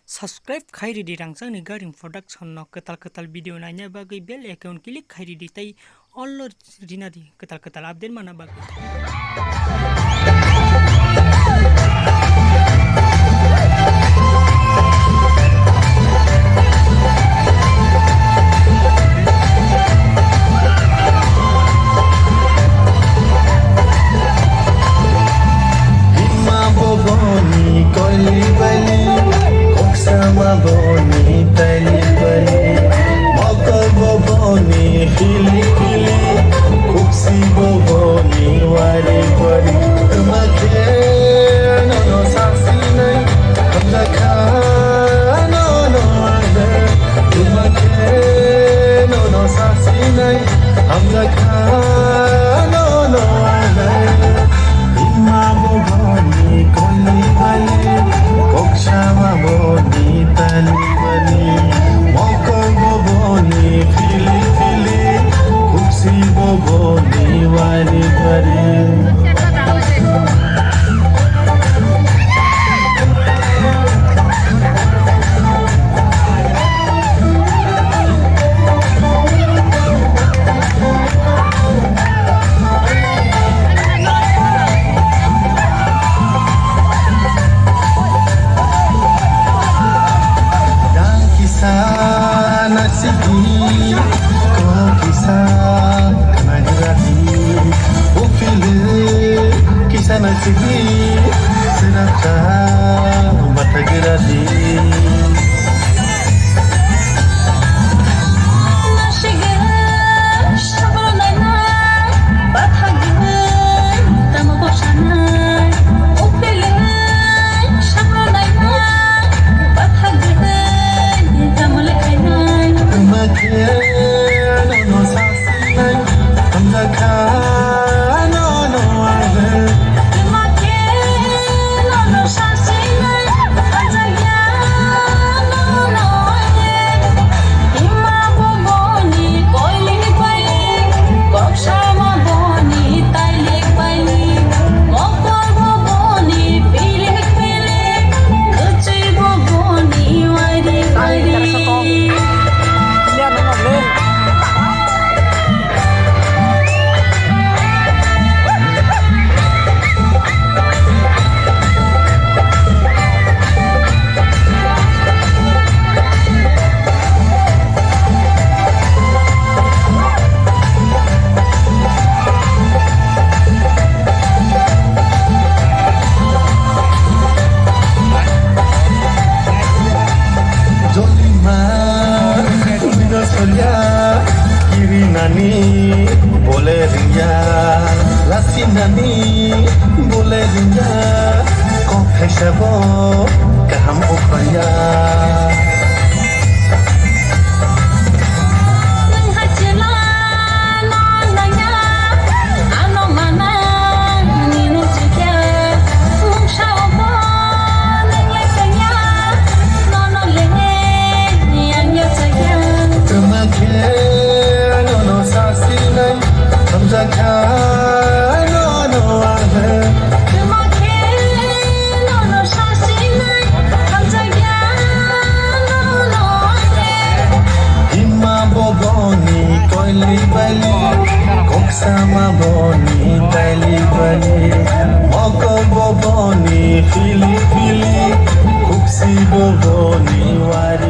Subscribe khairi di rangsang ni garing production no ketal video nanya bagi bel account klik khairi di tai all rina di ketal update mana bagi. Sama boni tali bali mokol boni hili hili kupsi boni wari wari tumake no sasi nai hamza khano no ade tumake no sasi nai hamza khano no ade imma boni koli bali koksama boni tali bali mokol boni fili fili kupsi boni wari wari Nasigi, kau kisah kemanjadi, upile kisah nasigi, senaka mata geradi. Kiri nani boleh ria, lasi nani boleh ria, kau hesabo kaham upaya. Sama boni tali bali mokol boni fili fili kupsi boni wari